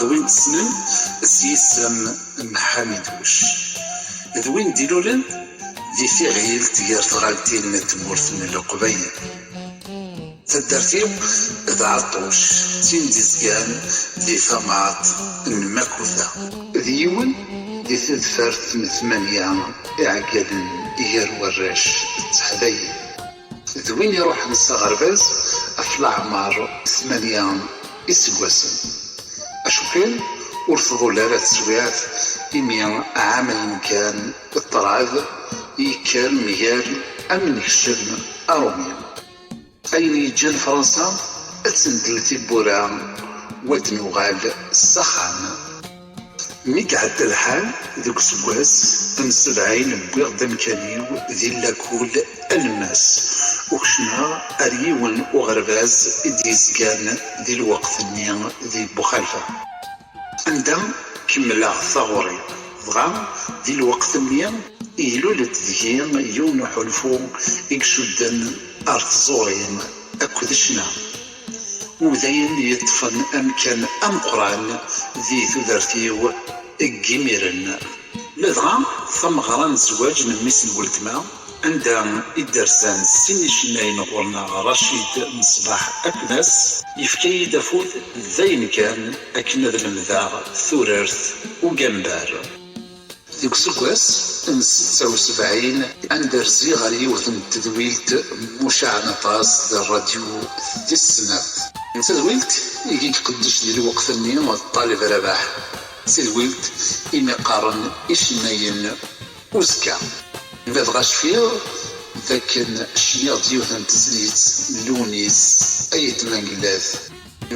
ذوين تسنن سيسم محامدوش ذوين ديلولن دي فيغيل تيار تغالتين نتمورث من القبيل تدرتيو ذا عطوش تين ديزقان دي ثمات الماكوذا ذيون دي تدفرت من 8 إعقادا إيار وراش تحذي ذوين يروح نصغرباز أفلا عمار 8 إسقواسن أشوفين ورفضوا لها تسويات إميا عامل كان الطراد يكال ميال أمن يكشم أروميا أين يجان فرنسا أتسندل تيبورا ودنوغال السخان ميك عدى الحال ذوك سواس نسبعين بوغ دمكانيو ذي لاكول الماس وكشنا أريون وغرباز ديزقان ذي الوقت النيا ذي بوخالفة عندهم كملا ثغوري ضغام ذي الوقت النيا إيلو لتذهين يون حلفو إكشدن أرض زورين أكد شنا وذين يطفن أمكان أمقران ذي ثدرتيو إكيميرن لدغا ثمغران زواج نميس الولتما عندها الدرسان سيني شناين غورنا رشيد مصباح أكناس يفكي دافوت ذين كان أكنا ذا المذاغ ثورارث وقنبار ذيك سكواس 76 أندرسي غالي وثن تدويلت مشاع نطاس ذا الراديو ذي السنة تدويلت يجي قدش ديال الوقت النية والطالب رباح تدويلت إما قارن إشناين وزكا بعد غاش فيه ذاك الشنيا ديوثن تزليت لونيس أي تمنقلاث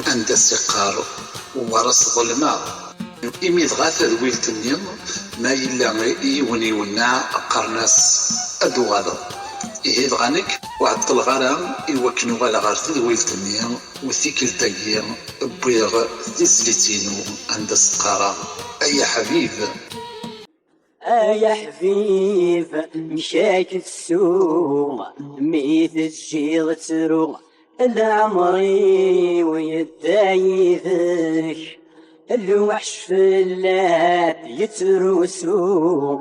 عند السقار ورس ظلماء إمي دغاث ذويلت النيم ما يلا يوني ونع قرناس أدوغالا إيه دغانك وعد الغرام يوكنو غالا غار ذويلت النيم وثيكل تاقيا بيغ تزليتينو عند السقارة أي حبيب يا حبيب مشاك السوق ميت الجيل تروق العمري ويدايذك الوحش في اللات يتروسو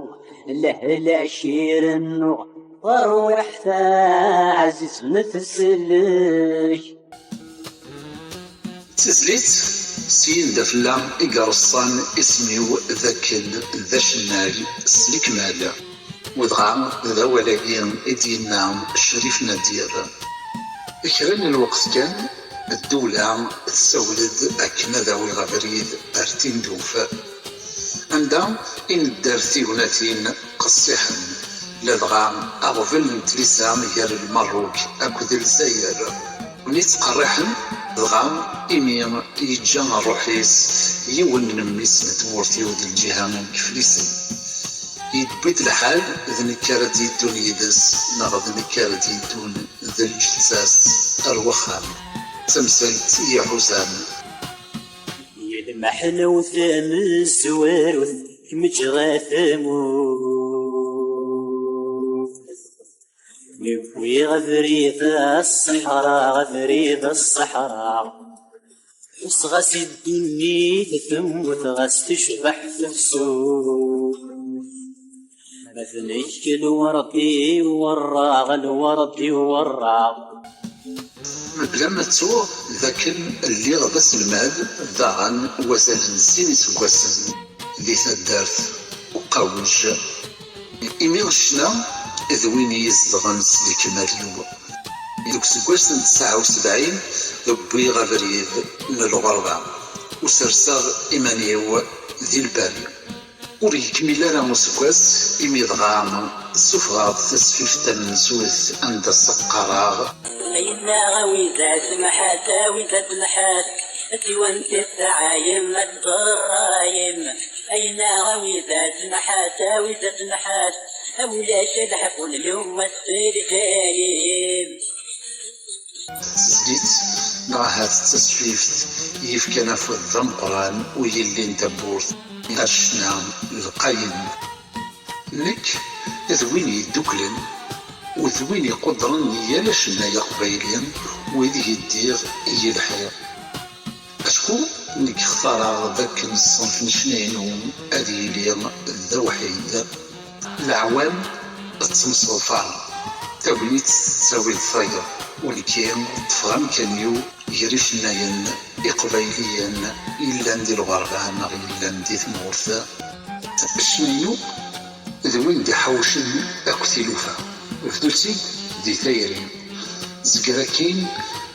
له العشير النوع وروح عزيز نتسلك تزليت سين دفلا إقرصان اسميو ذاك ذا شنال سلكمال ودغا ذا ولاقين إدينا الشريف نادير إكران الوقت كان الدولة تسولد أكنا ذوي غفريد أرتين دوفا عندها إن الدارتي وناتين قصيحا لدغا أغفل نتلسا ميار المروك أكد الزاير ونيت قريحا دغا إمي يجا الروحيس يون نميس نتمورتي ودي الجهة كفليسن يدبيت الحال ذن كارتي دون يدس نغض كارتي دون ذا الجساس الوخام تمثلت يا حسام يلمح وثام الزوار كمجرى ثمود يبوي غفريد الصحراء غفريد الصحراء وصغس الدنيا تثمت غس تشبح في السوق مثنيك الوردي والراغ الوردي والراغ بلا ما تسوق ذاك اللي غبس المال ضاعن وزن سين سكواسن ذي ثدارت وقاوج إمي غشنا ذوين يزدغن سليك ماليو دوك سكواسن 79 ذبي غفريد من الغربة وسرساغ إيمانيو ذي البال وريكمل لنا مسكواس إمي ضغام سفغاض تسفيف تنسوث عند السقراغ أينا غويزات محاتا ويزات محات أتوانت الثعايم الضرايم أينا غويزات محاتا ويزات محات أولا شدح كل يوم السيرتايم تزليت نراهات تسفيفت يفكنا في الضمقران ويلي ندبورت أشنا القايم لك ذوين يدوكلن وذوين يقدرن يالا شنا يا قبايلين ويدي يدير يلحق أشكو نك اختار ذاك الصنف نشنينو هذه لي ذا وحيد العوام تمصرفان تاويت تساوي الفايدة ولكن تفهم كانيو يريش ناين إقبايليا إلا ندير الغربان إلا ندير ثمورثا شنينو ذوين دي حوشن أكتلوفا فدوتي دي ثايرين زقراكين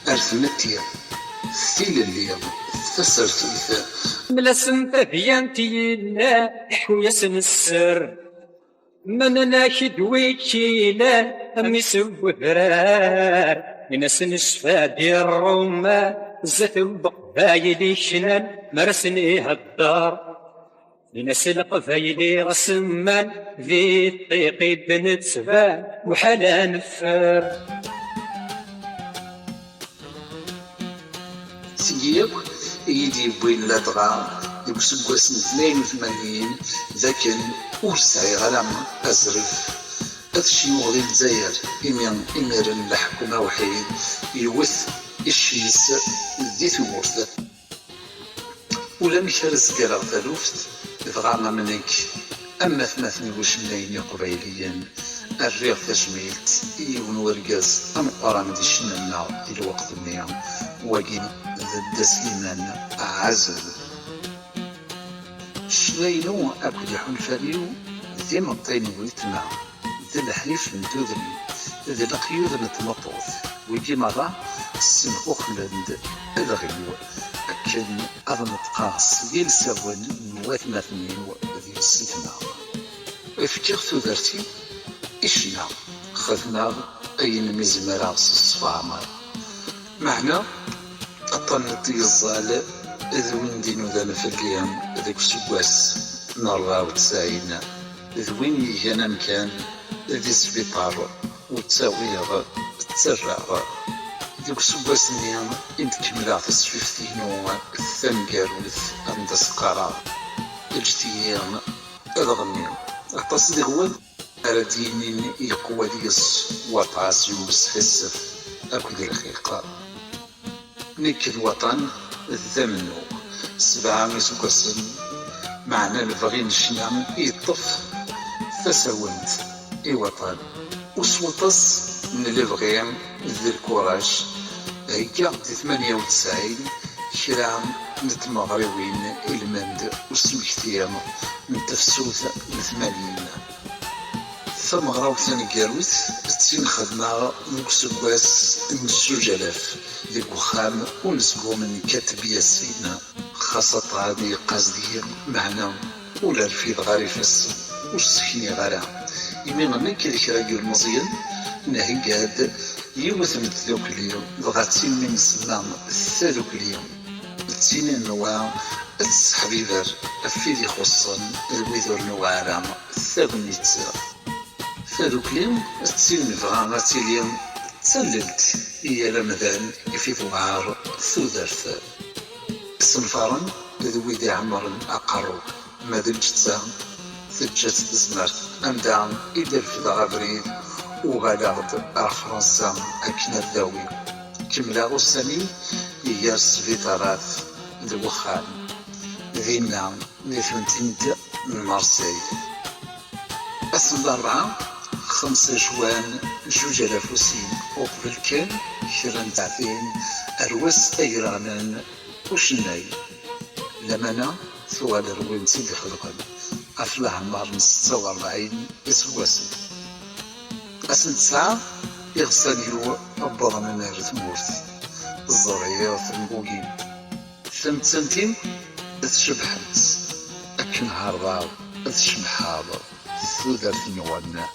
أرثمتيا ثيل اللي تسرت إذا ملاسن تبيانتي لا حويسن السر من ناكد ويكيلا أمي سوهرار ينسن الشفادي الروما زت بقبايلي شنان مرسني هالدار ينسن القبايلي رسمان ذي طيقي بنت سبان وحلا نفر سياب يدي بوين لدغا يبسو قواسن 82 ذاكن وسعي غلام أزرف هادشي مغضي الجزائر إمير الحكومة وحيد يوث الشيس دي ثمورث ولا مكرز كرا ثالوفت إذغانا منك أما ثماثني وشنين قبيليا الريغ تجميلت يون ورقاز أمقران دي شننا الوقت النيام واقين ذا سليمان عزل شنينو أكل يحون فاليو ذي مطين ويتنا ذي الحليف ندوذني ذي القيود نتمطوث ويجي مرة السنخوخ لند الغيو أكن أظن تقاص يلسون نوات مثنين ذي السيتنا افكيغ ثوذرتي إشنا خذنا أين مزمرة الصفامة معنا أطنت يزال ذوين دينو ذا نفرقيان ذيك سواس نرى وتساينا ذوين يجانا مكان ذي سبيطار وتساوي تسرع ذيك سواس نيام انت كملا في السفيفتينو الثمقاروث عند سقارا اجتيام اذغني اعتصدي هو أردينين يقوى ديس وطاس يوس حسف أكد الحقيقة نيك الوطن الثمنو 7 سكسن معنا الفغين الشنام يطف فساونت وطن وسوطس من الفغيم ذي الكوراج هيا دي 98 كرام نتمغربين المند وسمكتيام نتفسوث 80 ثم غراو ثاني كاروث تسين خدمة مكسواس نسوجلاف ديك وخام ونسقو من كاتب ياسين خاصة هذه قصدي معنا ولا الفيض غاري فاس وسخني غارا يمين غني كي راجل مزيان نهي قاد يوث من ذوك اليوم بغاتين من سلام ذوك اليوم تسين النواع السحبيبر الفيدي خصن الويذور نوارا ثابنيت هذوك اليوم تسين نبغى اليوم تسللت هي رمضان يفيف معار ثوذرث السنفارن ذوي عمر أقرو ما دلجتها ثجت تزمرت أمدان إدر في الغابريد وغالغد فرنسا أكنا الذوي كملا غساني هي السفيطارات الوخان ذينا نفنتيند من مارسي أصل الأربعة 5 جوان 2000 وقبل كان كرا تعفين أروس أيرانان وشناي لمنا ثوال روين سيدي خلقا أفلح مار 46 يسواسن أسن 9 يغسانيو أبضا من الثمورث الزريات المبوغين 8 سنتين تشبحت أكن هارضاو تشمحاض ثودرت نوانا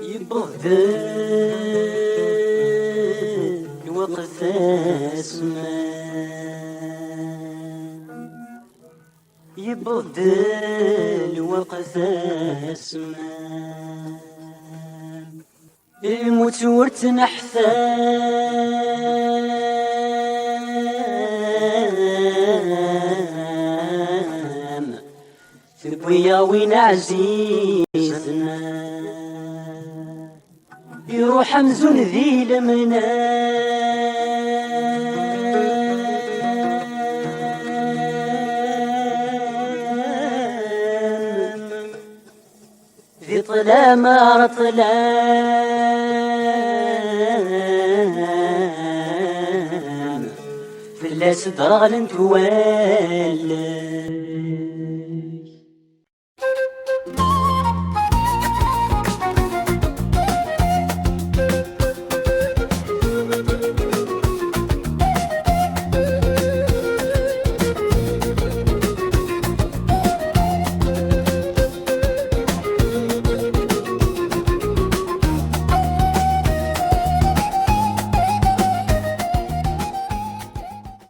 يبغدل وقت اسمان يبغدل وقت اسمان الموت ورتنا حثام ثبويا وين عزيزنا يروح مزون ذي لمنام طلام فلاس درغل توال